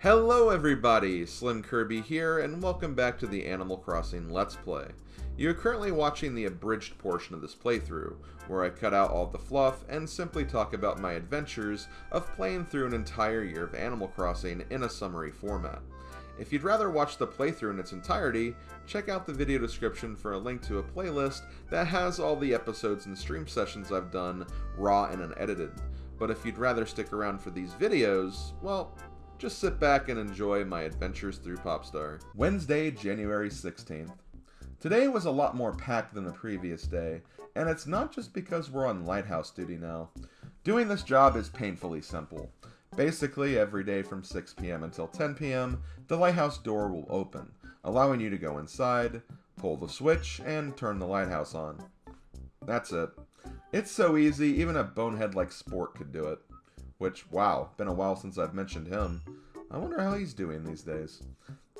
Hello everybody, SlimKirby here, and welcome back to the Animal Crossing Let's Play. You are currently watching the abridged portion of this playthrough, where I cut out all the fluff and simply talk about my adventures of playing through an entire year of Animal Crossing in a summary format. If you'd rather watch the playthrough in its entirety, check out the video description for a link to a playlist that has all the episodes and stream sessions I've done raw and unedited. But if you'd rather stick around for these videos, well, just sit back and enjoy my adventures through Popstar. Wednesday, January 16th. Today was a lot more packed than the previous day, and it's not just because we're on Lighthouse duty now. Doing this job is painfully simple. Basically, every day from 6 p.m. until 10 p.m., the lighthouse door will open, allowing you to go inside, pull the switch, and turn the lighthouse on. That's it. It's so easy, even a bonehead like Sport could do it. Which, wow, been a while since I've mentioned him. I wonder how he's doing these days.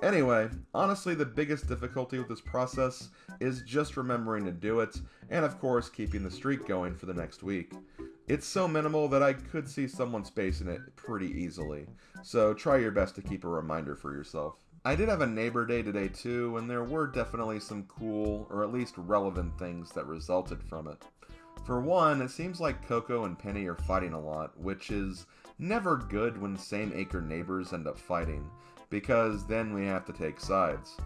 Anyway, honestly the biggest difficulty with this process is just remembering to do it, and of course keeping the streak going for the next week. It's so minimal that I could see someone spacing it pretty easily, so try your best to keep a reminder for yourself. I did have a neighbor day today too, and there were definitely some cool, or at least relevant things that resulted from it. For one, it seems like Coco and Penny are fighting a lot, which is never good when same-acre neighbors end up fighting, because then we have to take sides.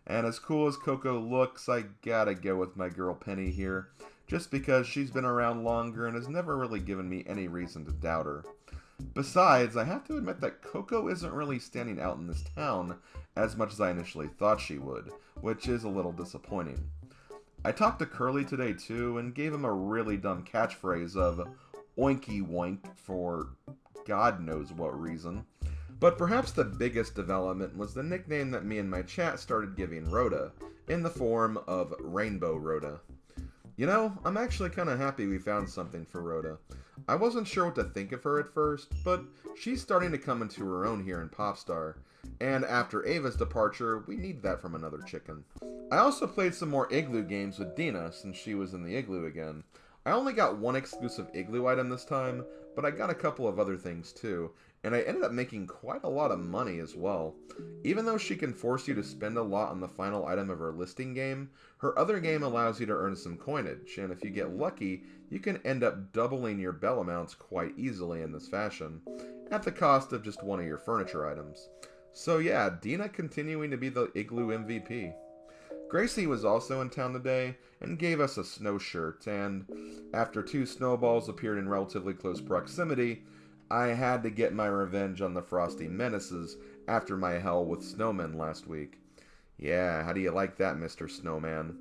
And as cool as Coco looks, I gotta go with my girl Penny here, just because she's been around longer and has never really given me any reason to doubt her. Besides, I have to admit that Coco isn't really standing out in this town as much as I initially thought she would, which is a little disappointing. I talked to Curly today too, and gave him a really dumb catchphrase of oinky woink for God knows what reason. But perhaps the biggest development was the nickname that me and my chat started giving Rhoda, in the form of Rainbow Rhoda. You know, I'm actually kinda happy we found something for Rhoda. I wasn't sure what to think of her at first, but she's starting to come into her own here in Popstar, and after Ava's departure, we need that from another chicken. I also played some more Igloo games with Dina since she was in the Igloo again. I only got one exclusive Igloo item this time, but I got a couple of other things too, and I ended up making quite a lot of money as well. Even though she can force you to spend a lot on the final item of her listing game, her other game allows you to earn some coinage, and if you get lucky, you can end up doubling your bell amounts quite easily in this fashion, at the cost of just one of your furniture items. So yeah, Dina continuing to be the Igloo MVP. Gracie was also in town today, and gave us a snow shirt, and after two snowballs appeared in relatively close proximity, I had to get my revenge on the Frosty Menaces after my hell with snowmen last week. Yeah, how do you like that, Mr. Snowman?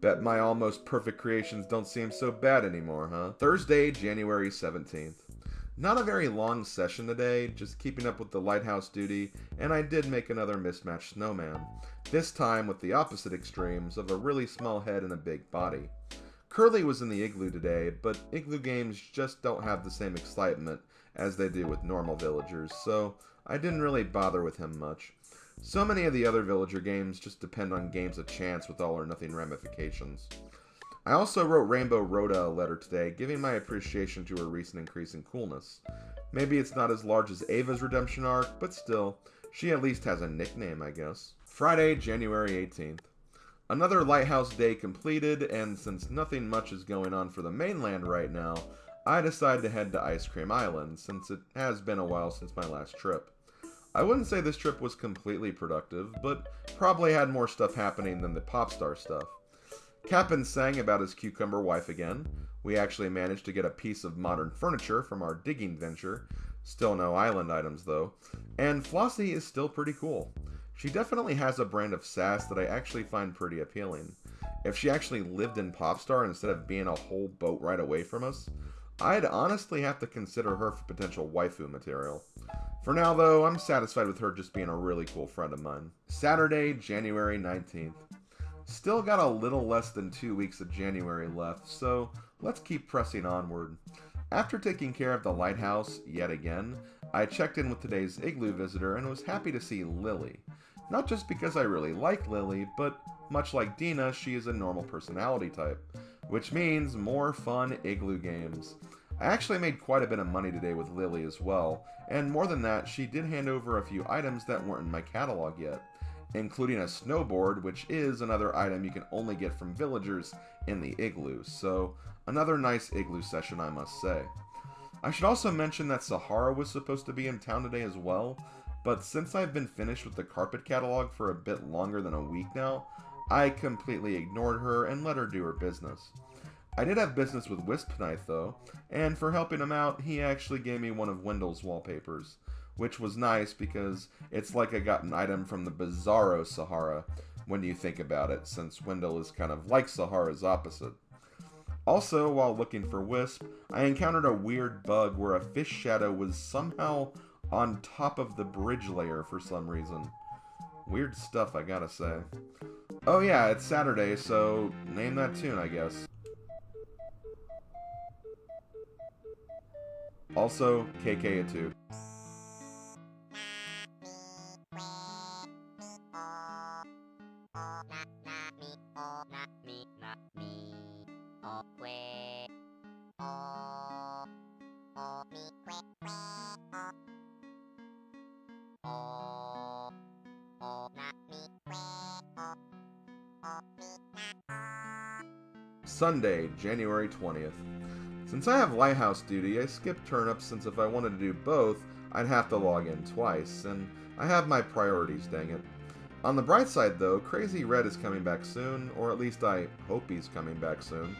Bet my almost perfect creations don't seem so bad anymore, huh? Thursday, January 17th. Not a very long session today, just keeping up with the lighthouse duty, and I did make another mismatched snowman. This time with the opposite extremes of a really small head and a big body. Curly was in the Igloo today, but Igloo games just don't have the same excitement as they do with normal villagers, so I didn't really bother with him much. So many of the other villager games just depend on games of chance with all or nothing ramifications. I also wrote Rainbow Rhoda a letter today, giving my appreciation to her recent increase in coolness. Maybe it's not as large as Ava's redemption arc, but still, she at least has a nickname, I guess. Friday, January 18th. Another Lighthouse day completed, and since nothing much is going on for the mainland right now, I decided to head to Ice Cream Island, since it has been a while since my last trip. I wouldn't say this trip was completely productive, but probably had more stuff happening than the Popstar stuff. Cap'n sang about his cucumber wife again. We actually managed to get a piece of modern furniture from our digging venture. Still no island items though. And Flossie is still pretty cool. She definitely has a brand of sass that I actually find pretty appealing. If she actually lived in Popstar instead of being a whole boat ride away from us, I'd honestly have to consider her for potential waifu material. For now though, I'm satisfied with her just being a really cool friend of mine. Saturday, January 19th. Still got a little less than 2 weeks of January left, so let's keep pressing onward. After taking care of the lighthouse yet again, I checked in with today's Igloo visitor and was happy to see Lily. Not just because I really like Lily, but much like Dina, she is a normal personality type, which means more fun Igloo games. I actually made quite a bit of money today with Lily as well, and more than that, she did hand over a few items that weren't in my catalog yet, including a snowboard, which is another item you can only get from villagers in the Igloo, so another nice Igloo session, I must say. I should also mention that Sahara was supposed to be in town today as well, but since I've been finished with the carpet catalog for a bit longer than a week now, I completely ignored her and let her do her business. I did have business with Wisp tonight though, and for helping him out, he actually gave me one of Wendell's wallpapers, which was nice because it's like I got an item from the Bizarro Sahara when you think about it, since Wendell is kind of like Sahara's opposite. Also, while looking for Wisp, I encountered a weird bug where a fish shadow was somehow on top of the bridge layer for some reason. Weird stuff, I gotta say. Oh yeah, it's Saturday, so name that tune, I guess. Also, KK a 2. Sunday, January 20th. Since I have Lighthouse duty, I skipped turnips since if I wanted to do both, I'd have to log in twice, and I have my priorities, dang it. On the bright side though, Crazy Red is coming back soon, or at least I hope he's coming back soon.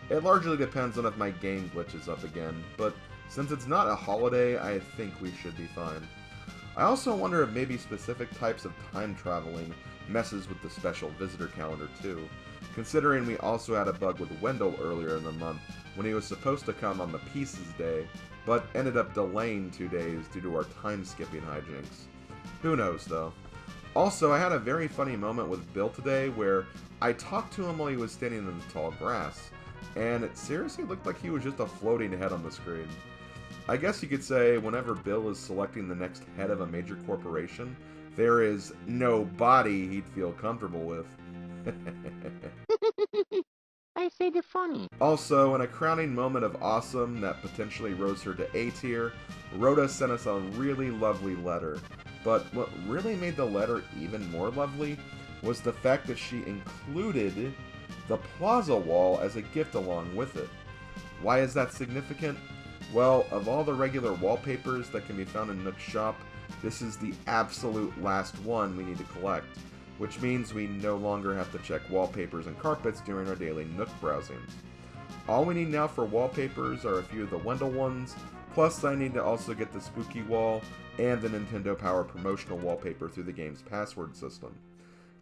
It largely depends on if my game glitches up again, but since it's not a holiday, I think we should be fine. I also wonder if maybe specific types of time traveling messes with the special visitor calendar too, considering we also had a bug with Wendell earlier in the month when he was supposed to come on the Pieces Day, but ended up delaying 2 days due to our time-skipping hijinks. Who knows, though. Also, I had a very funny moment with Bill today where I talked to him while he was standing in the tall grass, and it seriously looked like he was just a floating head on the screen. I guess you could say whenever Bill is selecting the next head of a major corporation, there is no body he'd feel comfortable with. I say the funny. Also, in a crowning moment of awesome that potentially rose her to A tier, Rhoda sent us a really lovely letter. But what really made the letter even more lovely was the fact that she included the plaza wall as a gift along with it. Why is that significant? Well, of all the regular wallpapers that can be found in Nook's shop, this is the absolute last one we need to collect, which means we no longer have to check wallpapers and carpets during our daily Nook browsings. All we need now for wallpapers are a few of the Wendell ones, plus I need to also get the Spooky Wall and the Nintendo Power promotional wallpaper through the game's password system.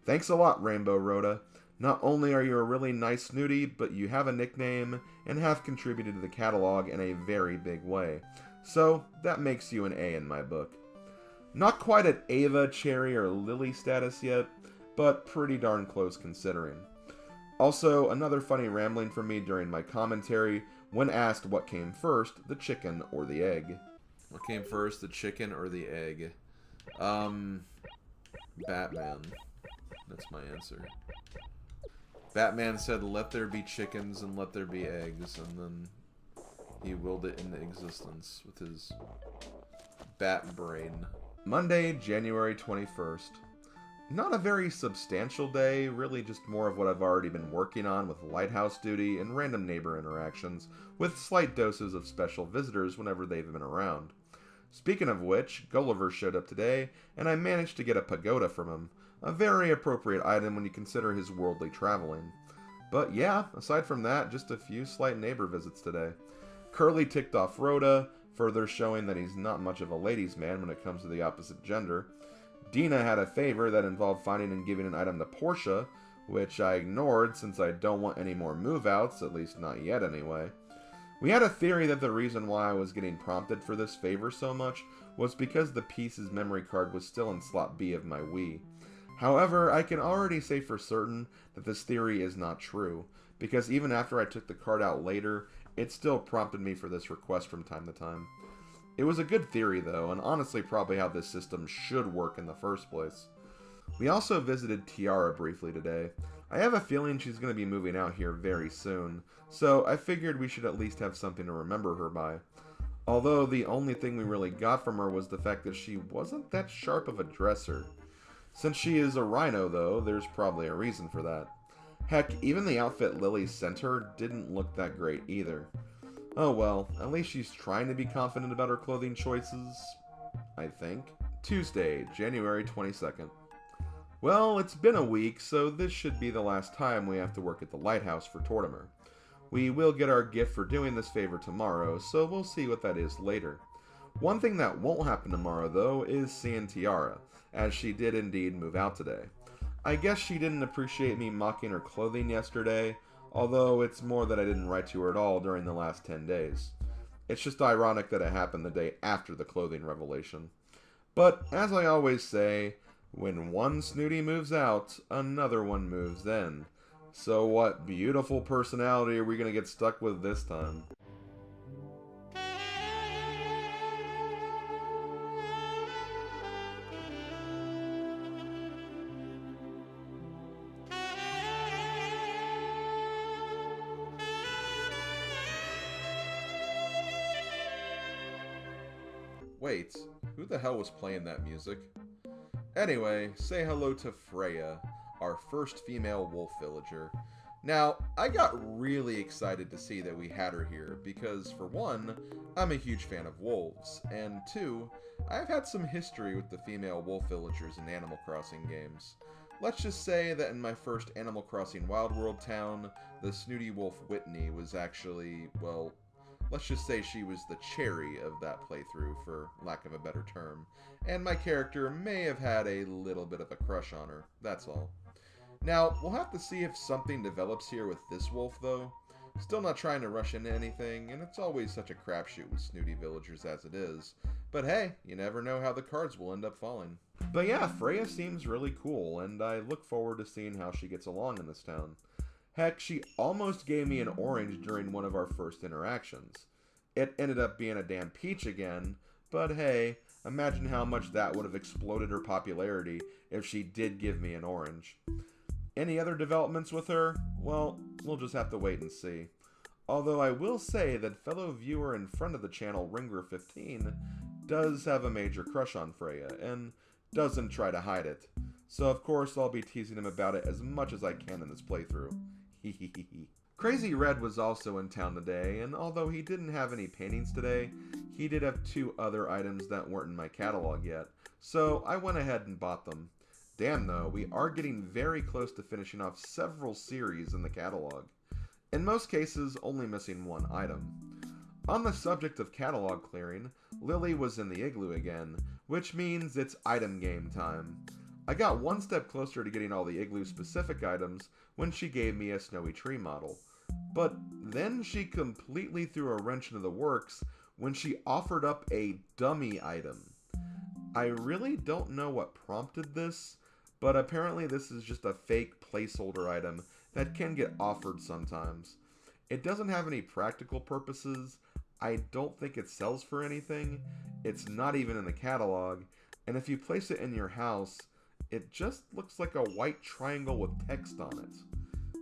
Thanks a lot, Rainbow Rhoda. Not only are you a really nice Snooty, but you have a nickname and have contributed to the catalog in a very big way. So, that makes you an A in my book. Not quite at Ava, Cherry, or Lily status yet, but pretty darn close considering. Also, another funny rambling from me during my commentary when asked what came first, the chicken or the egg. What came first, the chicken or the egg? Batman. That's my answer. Batman said, "Let there be chickens and let there be eggs," and then he willed it into existence with his bat brain. Monday, January 21st. Not a very substantial day, really just more of what I've already been working on with Lighthouse duty and random neighbor interactions, with slight doses of special visitors whenever they've been around. Speaking of which, Gulliver showed up today, and I managed to get a pagoda from him, a very appropriate item when you consider his worldly traveling. But yeah, aside from that, just a few slight neighbor visits today. Curly ticked off Rhoda, further showing that he's not much of a ladies' man when it comes to the opposite gender. Dina had a favor that involved finding and giving an item to Portia, which I ignored since I don't want any more move-outs, at least not yet anyway. We had a theory that the reason why I was getting prompted for this favor so much was because the Pieces memory card was still in slot B of my Wii. However, I can already say for certain that this theory is not true, because even after I took the card out later, it still prompted me for this request from time to time. It was a good theory though, and honestly probably how this system should work in the first place. We also visited Tiara briefly today. I have a feeling she's going to be moving out here very soon, so I figured we should at least have something to remember her by. Although the only thing we really got from her was the fact that she wasn't that sharp of a dresser. Since she is a rhino, though, there's probably a reason for that. Heck, even the outfit Lily sent her didn't look that great either. Oh well, at least she's trying to be confident about her clothing choices, I think. Tuesday, January 22nd. Well, it's been a week, so this should be the last time we have to work at the Lighthouse for Tortimer. We will get our gift for doing this favor tomorrow, so we'll see what that is later. One thing that won't happen tomorrow, though, is seeing Tiara, as she did indeed move out today. I guess she didn't appreciate me mocking her clothing yesterday, although it's more that I didn't write to her at all during the last 10 days. It's just ironic that it happened the day after the clothing revelation. But, as I always say, when one Snooty moves out, another one moves in. So what beautiful personality are we going to get stuck with this time? Wait, who the hell was playing that music? Anyway, say hello to Freya, our first female wolf villager. Now, I got really excited to see that we had her here because, for one, I'm a huge fan of wolves, and two, I've had some history with the female wolf villagers in Animal Crossing games. Let's just say that in my first Animal Crossing Wild World town, the snooty wolf Whitney was actually, well, let's just say she was the cherry of that playthrough, for lack of a better term, and my character may have had a little bit of a crush on her, that's all. Now, we'll have to see if something develops here with this wolf, though. Still not trying to rush into anything, and it's always such a crapshoot with snooty villagers as it is. But hey, you never know how the cards will end up falling. But yeah, Freya seems really cool, and I look forward to seeing how she gets along in this town. Heck, she almost gave me an orange during one of our first interactions. It ended up being a damn peach again, but hey, imagine how much that would have exploded her popularity if she did give me an orange. Any other developments with her? Well, we'll just have to wait and see. Although I will say that fellow viewer in front of the channel, Ringer15, does have a major crush on Freya, and doesn't try to hide it. So of course I'll be teasing him about it as much as I can in this playthrough. Hehehe. Crazy Red was also in town today, and although he didn't have any paintings today, he did have 2 other items that weren't in my catalog yet, so I went ahead and bought them. Damn though, we are getting very close to finishing off several series in the catalog. In most cases, only missing 1 item. On the subject of catalog clearing, Lily was in the Igloo again, which means it's item game time. I got one step closer to getting all the Igloo specific items when she gave me a snowy tree model. But then she completely threw a wrench into the works when she offered up a dummy item. I really don't know what prompted this, but apparently this is just a fake placeholder item that can get offered sometimes. It doesn't have any practical purposes, I don't think it sells for anything, it's not even in the catalog, and if you place it in your house, it just looks like a white triangle with text on it.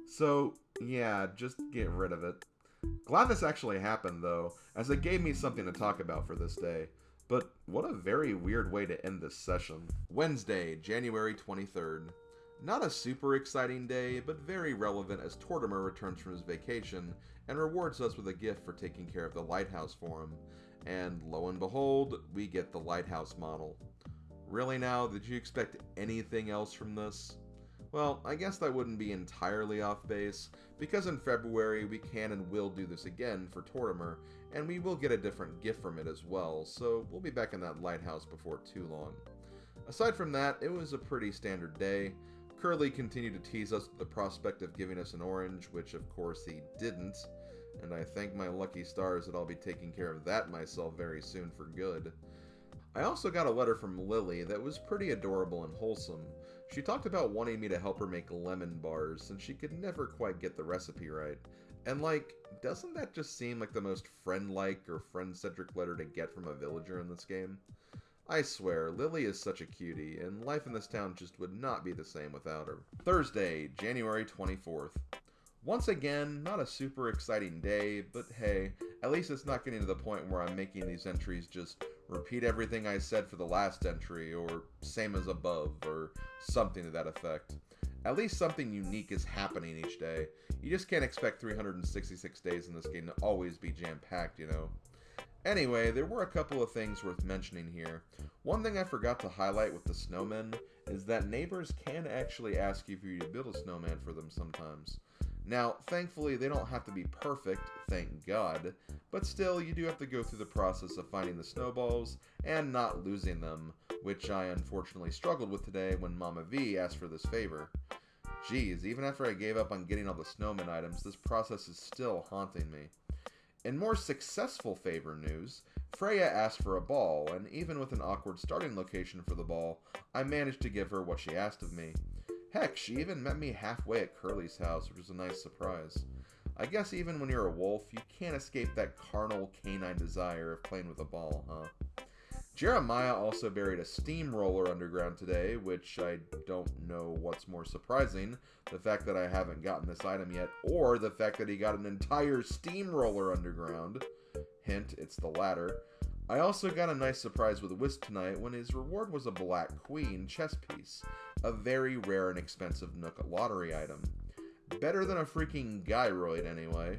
So, yeah, just get rid of it. Glad this actually happened, though, as it gave me something to talk about for this day. But what a very weird way to end this session. Wednesday, January 23rd. Not a super exciting day, but very relevant as Tortimer returns from his vacation and rewards us with a gift for taking care of the Lighthouse for him. And lo and behold, we get the Lighthouse model. Really now, did you expect anything else from this? Well, I guess that wouldn't be entirely off base, because in February we can and will do this again for Tortimer, and we will get a different gift from it as well, so we'll be back in that lighthouse before too long. Aside from that, it was a pretty standard day. Curly continued to tease us with the prospect of giving us an orange, which of course he didn't, and I thank my lucky stars that I'll be taking care of that myself very soon for good. I also got a letter from Lily that was pretty adorable and wholesome. She talked about wanting me to help her make lemon bars since she could never quite get the recipe right. And like, doesn't that just seem like the most friend-like or friend-centric letter to get from a villager in this game? I swear, Lily is such a cutie, and life in this town just would not be the same without her. Thursday, January 24th. Once again, not a super exciting day, but hey, At least it's not getting to the point where I'm making these entries just repeat everything I said for the last entry, or same as above, or something to that effect. At least something unique is happening each day. You just can't expect 366 days in this game to always be jam-packed, you know. Anyway, there were a couple of things worth mentioning here. One thing I forgot to highlight with the snowmen is that neighbors can actually ask you for you to build a snowman for them sometimes. Now, thankfully, they don't have to be perfect, thank God, but still, you do have to go through the process of finding the snowballs and not losing them, which I unfortunately struggled with today when Mama V asked for this favor. Geez, even after I gave up on getting all the snowman items, this process is still haunting me. In more successful favor news, Freya asked for a ball, and even with an awkward starting location for the ball, I managed to give her what she asked of me. Heck, she even met me halfway at Curly's house, which was a nice surprise. I guess even when you're a wolf, you can't escape that carnal canine desire of playing with a ball, huh? Jeremiah also buried a steamroller underground today, which I don't know what's more surprising, the fact that I haven't gotten this item yet, or the fact that he got an entire steamroller underground. Hint, it's the latter. I also got a nice surprise with Wisp tonight when his reward was a Black Queen chess piece, a very rare and expensive Nook lottery item. Better than a freaking gyroid anyway.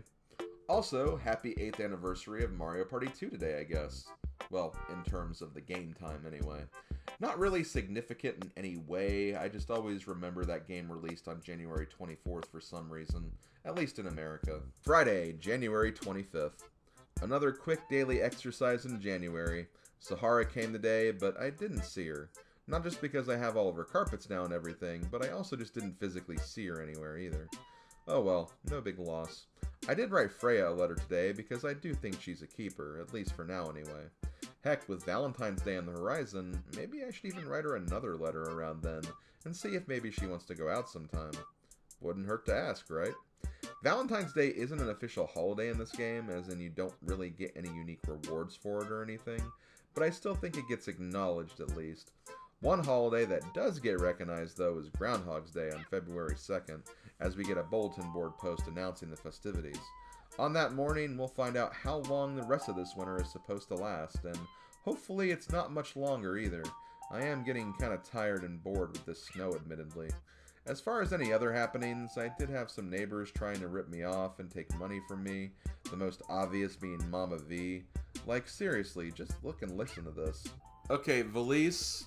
Also, happy 8th anniversary of Mario Party 2 today, I guess. Well, in terms of the game time anyway. Not really significant in any way, I just always remember that game released on January 24th for some reason, at least in America. Friday, January 25th. Another quick daily exercise in January. Sahara came today, but I didn't see her. Not just because I have all of her carpets now and everything, but I also just didn't physically see her anywhere either. Oh well, no big loss. I did write Freya a letter today because I do think she's a keeper, at least for now anyway. Heck, with Valentine's Day on the horizon, maybe I should even write her another letter around then, and see if maybe she wants to go out sometime. Wouldn't hurt to ask, right? Valentine's Day isn't an official holiday in this game, as in you don't really get any unique rewards for it or anything, but I still think it gets acknowledged at least. One holiday that does get recognized, though, is Groundhog's Day on February 2nd, as we get a bulletin board post announcing the festivities. On that morning, we'll find out how long the rest of this winter is supposed to last, and hopefully it's not much longer either. I am getting kind of tired and bored with this snow, admittedly. As far as any other happenings, I did have some neighbors trying to rip me off and take money from me, the most obvious being Mama V. Like, seriously, just look and listen to this. Okay, Valise.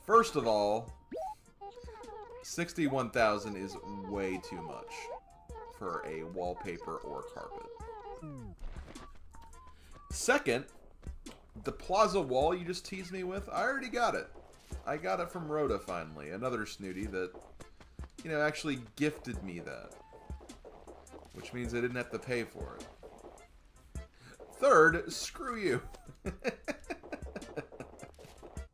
First of all, 61,000 is way too much for a wallpaper or carpet. Second, the plaza wall you just teased me with, I already got it. I got it from Rhoda finally, another Snooty that, actually gifted me that. Which means I didn't have to pay for it. Third, screw you.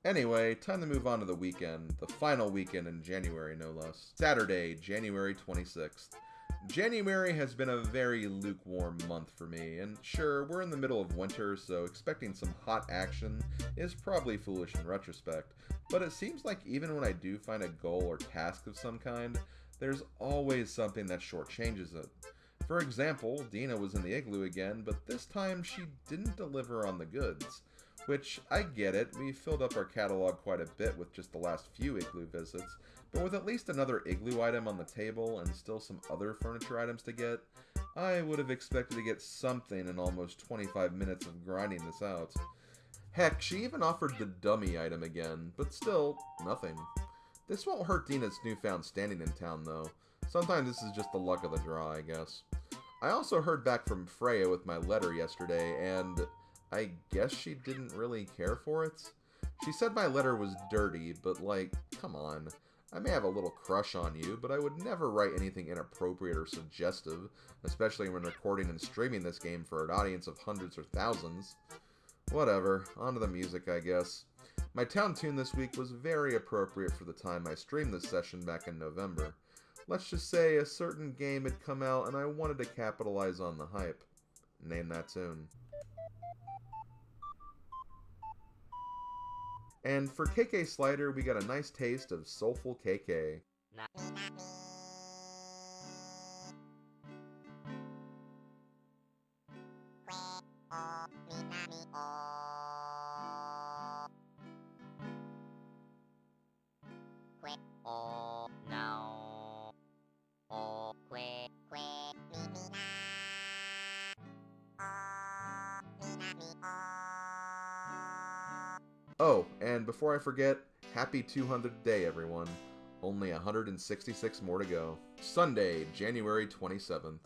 Anyway, time to move on to the weekend. The final weekend in January, no less. Saturday, January 26th. January has been a very lukewarm month for me, and sure, we're in the middle of winter, so expecting some hot action is probably foolish in retrospect, but it seems like even when I do find a goal or task of some kind, there's always something that shortchanges it. For example, Dina was in the Igloo again, but this time she didn't deliver on the goods. Which, I get it, we filled up our catalog quite a bit with just the last few Igloo visits, but with at least another Igloo item on the table and still some other furniture items to get, I would have expected to get something in almost 25 minutes of grinding this out. Heck, she even offered the dummy item again, but still, nothing. This won't hurt Dina's newfound standing in town, though. Sometimes this is just the luck of the draw, I guess. I also heard back from Freya with my letter yesterday, and I guess she didn't really care for it. She said my letter was dirty, but like, come on. I may have a little crush on you, but I would never write anything inappropriate or suggestive, especially when recording and streaming this game for an audience of hundreds or thousands. Whatever, on to the music, I guess. My town tune this week was very appropriate for the time I streamed this session back in November. Let's just say a certain game had come out and I wanted to capitalize on the hype. Name that tune. And for KK Slider, we got a nice taste of soulful KK. Oh, and before I forget, happy 200th day, everyone. Only 166 more to go. Sunday, January 27th.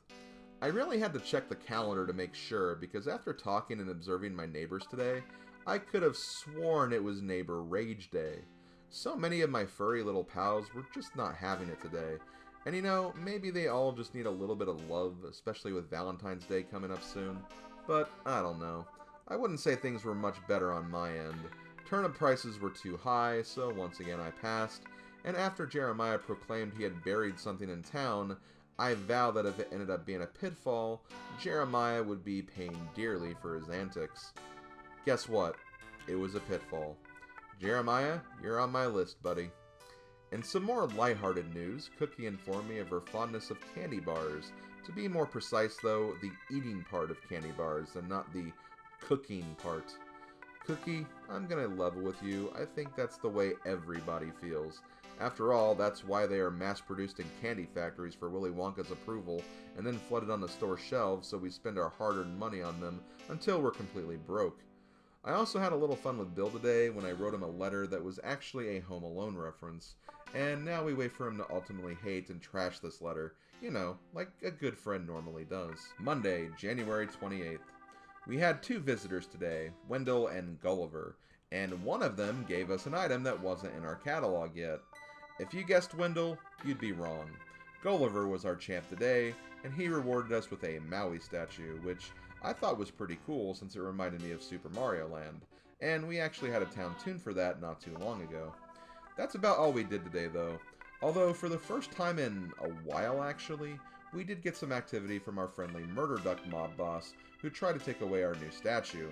I really had to check the calendar to make sure, because after talking and observing my neighbors today, I could have sworn it was Neighbor Rage Day. So many of my furry little pals were just not having it today. And you know, maybe they all just need a little bit of love, especially with Valentine's Day coming up soon. But, I don't know. I wouldn't say things were much better on my end. Turnip prices were too high, so once again I passed. And after Jeremiah proclaimed he had buried something in town, I vow that if it ended up being a pitfall, Jeremiah would be paying dearly for his antics. Guess what? It was a pitfall. Jeremiah, you're on my list, buddy. In some more lighthearted news, Cookie informed me of her fondness of candy bars. To be more precise, though, the eating part of candy bars and not the cooking part. Cookie, I'm gonna level with you. I think that's the way everybody feels. After all, that's why they are mass-produced in candy factories for Willy Wonka's approval, and then flooded on the store shelves so we spend our hard-earned money on them until we're completely broke. I also had a little fun with Bill today when I wrote him a letter that was actually a Home Alone reference, and now we wait for him to ultimately hate and trash this letter, you know, like a good friend normally does. Monday, January 28th. We had two visitors today, Wendell and Gulliver, and one of them gave us an item that wasn't in our catalog yet. If you guessed Wendell, you'd be wrong. Gulliver was our champ today, and he rewarded us with a Maui statue, which I thought was pretty cool since it reminded me of Super Mario Land, and we actually had a town tune for that not too long ago. That's about all we did today, though. Although, for the first time in a while, actually, we did get some activity from our friendly Murder Duck mob boss, who tried to take away our new statue.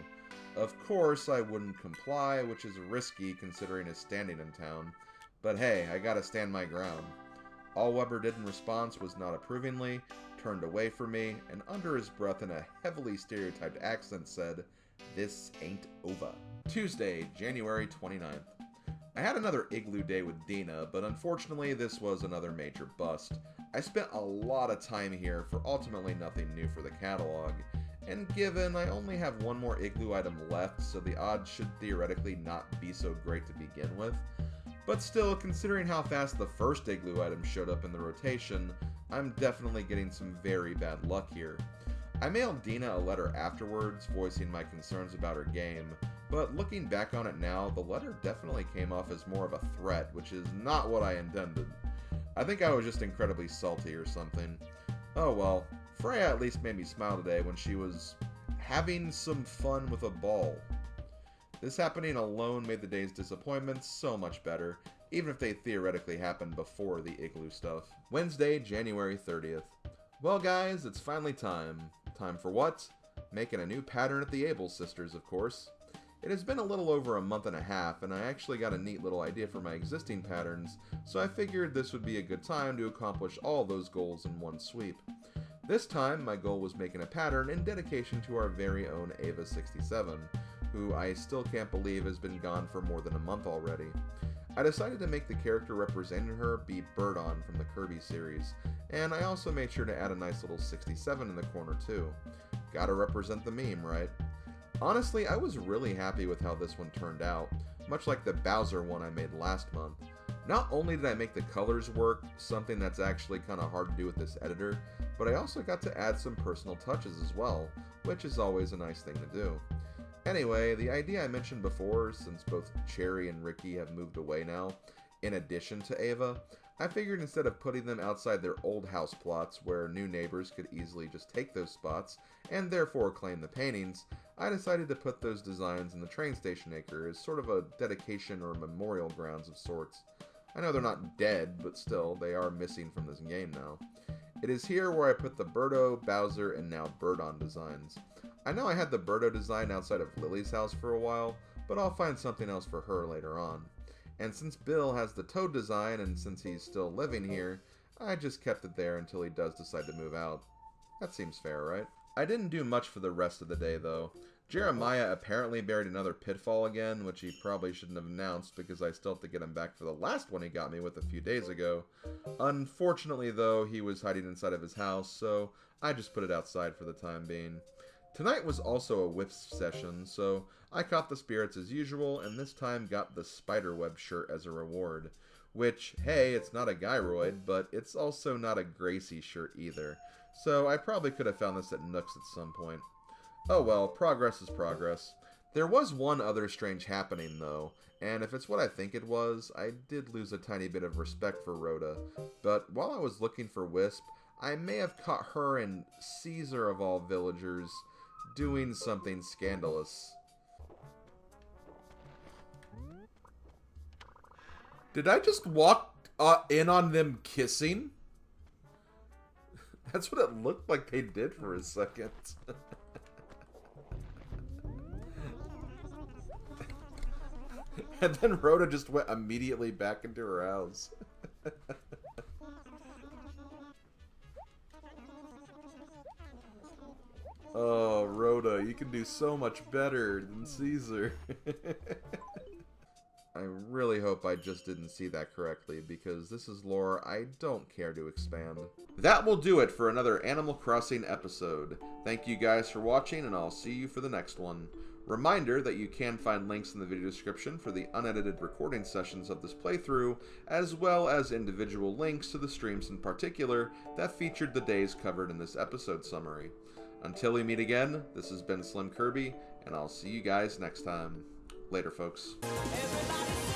Of course, I wouldn't comply, which is risky considering his standing in town. But hey, I gotta stand my ground. All Weber did in response was nod approvingly, turned away from me, and under his breath in a heavily stereotyped accent said, "This ain't over." Tuesday, January 29th. I had another Igloo day with Dina, but unfortunately this was another major bust. I spent a lot of time here for ultimately nothing new for the catalog, and given I only have one more Igloo item left, so the odds should theoretically not be so great to begin with. But still, considering how fast the first Igloo item showed up in the rotation, I'm definitely getting some very bad luck here. I mailed Dina a letter afterwards, voicing my concerns about her game, but looking back on it now, the letter definitely came off as more of a threat, which is not what I intended. I think I was just incredibly salty or something. Oh well, Freya at least made me smile today when she was having some fun with a ball. This happening alone made the day's disappointments so much better, even if they theoretically happened before the Igloo stuff. Wednesday, January 30th. Well guys, it's finally time. Time for what? Making a new pattern at the Able Sisters, of course. It has been a little over a month and a half, and I actually got a neat little idea for my existing patterns, so I figured this would be a good time to accomplish all those goals in one sweep. This time, my goal was making a pattern in dedication to our very own Ava 67, who I still can't believe has been gone for more than a month already. I decided to make the character representing her be Birdon from the Kirby series, and I also made sure to add a nice little 67 in the corner too. Gotta represent the meme, right? Honestly, I was really happy with how this one turned out, much like the Bowser one I made last month. Not only did I make the colors work, something that's actually kinda hard to do with this editor, but I also got to add some personal touches as well, which is always a nice thing to do. Anyway, the idea I mentioned before, since both Cherry and Ricky have moved away now, in addition to Ava, I figured instead of putting them outside their old house plots where new neighbors could easily just take those spots and therefore claim the paintings, I decided to put those designs in the train station acre as sort of a dedication or memorial grounds of sorts. I know they're not dead, but still, they are missing from this game now. It is here where I put the Birdo, Bowser, and now Birdon designs. I know I had the Birdo design outside of Lily's house for a while, but I'll find something else for her later on. And since Bill has the Toad design, and since he's still living here, I just kept it there until he does decide to move out. That seems fair, right? I didn't do much for the rest of the day, though. Jeremiah apparently buried another pitfall again, which he probably shouldn't have announced because I still have to get him back for the last one he got me with a few days ago. Unfortunately, though, he was hiding inside of his house, so I just put it outside for the time being. Tonight was also a Wisp session, so I caught the spirits as usual, and this time got the spiderweb shirt as a reward. Which, hey, it's not a Gyroid, but it's also not a Gracie shirt either. So I probably could have found this at Nook's at some point. Oh well, progress is progress. There was one other strange happening, though, and if it's what I think it was, I did lose a tiny bit of respect for Rhoda. But while I was looking for Wisp, I may have caught her and Caesar of all villagers doing something scandalous. Did I just walk in on them kissing? That's what it looked like they did for a second. And then Rhoda just went immediately back into her house. Oh, Rhoda, you can do so much better than Caesar. I really hope I just didn't see that correctly, because this is lore I don't care to expand. That will do it for another Animal Crossing episode. Thank you guys for watching, and I'll see you for the next one. Reminder that you can find links in the video description for the unedited recording sessions of this playthrough, as well as individual links to the streams in particular that featured the days covered in this episode summary. Until we meet again, this has been SlimKirby, and I'll see you guys next time. Later, folks. Everybody